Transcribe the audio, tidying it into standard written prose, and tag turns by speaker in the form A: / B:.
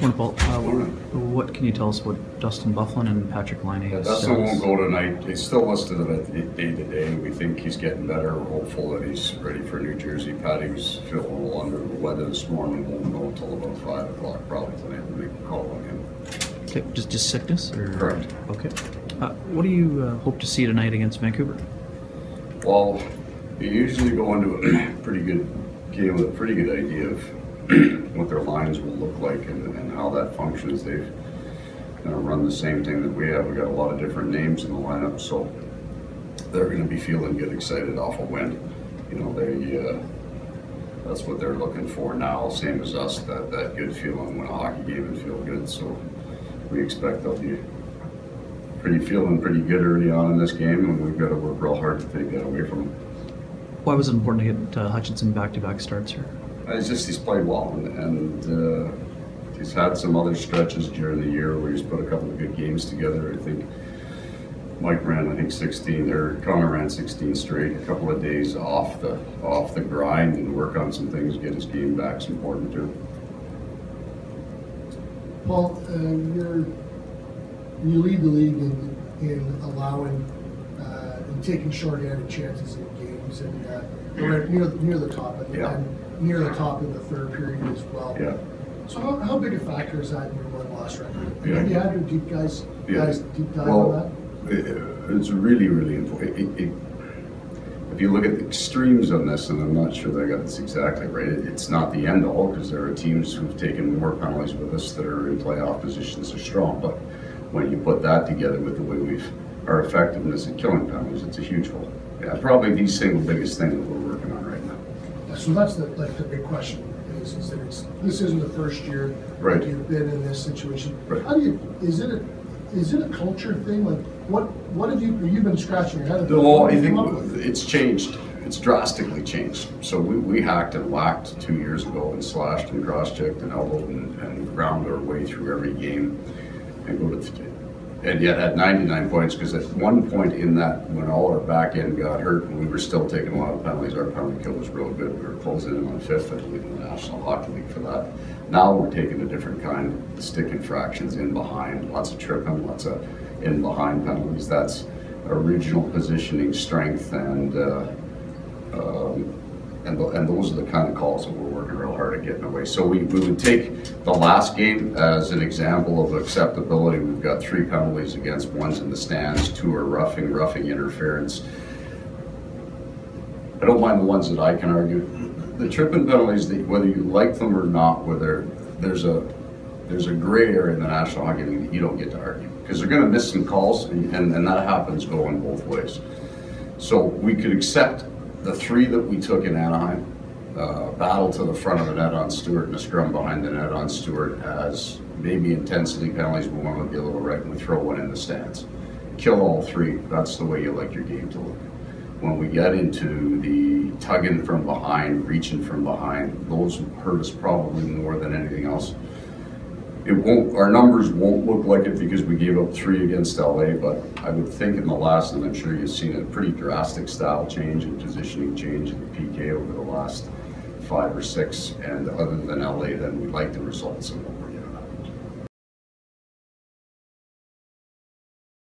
A: Morning, Paul. What can you tell us about Dustin Byfuglien and Patrick Laine?
B: Yeah, Dustin won't go tonight. He's still listed at day-to-day. We think he's getting better. We're hopeful that he's ready for New Jersey. Patty was feeling a little under the weather this morning. Won't know until about 5 o'clock probably tonight. We'll make a call on him.
A: Okay, just sickness? Or?
B: Correct.
A: Okay. What do you hope to see tonight against Vancouver?
B: Well, you usually go into a pretty good game with a pretty good idea of what their lines will look like and how that functions. They've kind of run the same thing that we have. We got a lot of different names in the lineup, so they're going to be feeling good, excited off a win. You know, that's what they're looking for now, same as us, that good feeling when a hockey game and feel good. So we expect they'll be feeling pretty good early on in this game, and we've got to work real hard to take that away from them.
A: Why was it important to get Hutchinson back-to-back starts here?
B: It's just he's played well, and he's had some other stretches during the year where he's put a couple of good games together. I think Mike ran, 16, or Connor ran 16 straight. A couple of days off the grind and work on some things, get his game back is important too.
C: Paul, you lead the league in allowing and taking short-handed chances in games, and you're near the top, and near the top in the third period as well.
B: Yeah.
C: So how big a factor is that in your win-loss record?
B: Yeah.
C: Have you had your deep dive on that?
B: It's really, really important. If you look at the extremes on this, and I'm not sure that I got this exactly right, it's not the end all, because there are teams who've taken more penalties with us that are in playoff positions are strong. But when you put that together with the way our effectiveness at killing penalties, it's a huge hole. Yeah, probably the single biggest thing that we're working on right now.
C: So that's the big question is that this isn't the first year
B: right.
C: that you've been in this situation.
B: Right.
C: How do you is it a culture thing? Like what have you've been scratching your head?
B: No, I think it's changed. It's drastically changed. So we hacked and whacked 2 years ago and slashed and cross-checked and elbowed and ground our way through every game and go to and yet had 99 points, because at one point in that, when all our back end got hurt and we were still taking a lot of penalties, our penalty kill was real good. We were closing in on 5th, I believe, in the National Hockey League for that. Now we're taking a different kind, stick infractions in behind, lots of tripping, lots of in behind penalties. That's original positioning, strength, and those are the kind of calls that we're working real hard at getting away. So we would take the last game as an example of acceptability. We've got 3 penalties against, 1's in the stands, 2 are roughing interference. I don't mind the ones that I can argue. The tripping penalties, whether you like them or not, whether there's a gray area in the National Hockey League that you don't get to argue, because they're going to miss some calls, and that happens going both ways. So we could accept the 3 that we took in Anaheim, battle to the front of the net on Stewart and a scrum behind the net on Stewart, as maybe intensity penalties. We want to be a little right, and we throw one in the stands. Kill all 3. That's the way you like your game to look. When we get into the tugging from behind, reaching from behind, those hurt us probably more than anything else. Our numbers won't look like it because we gave up 3 against LA, but I would think in the last, and I'm sure you've seen a pretty drastic style change and positioning change in the PK over the last 5 or 6, and other than LA, then we like the results. And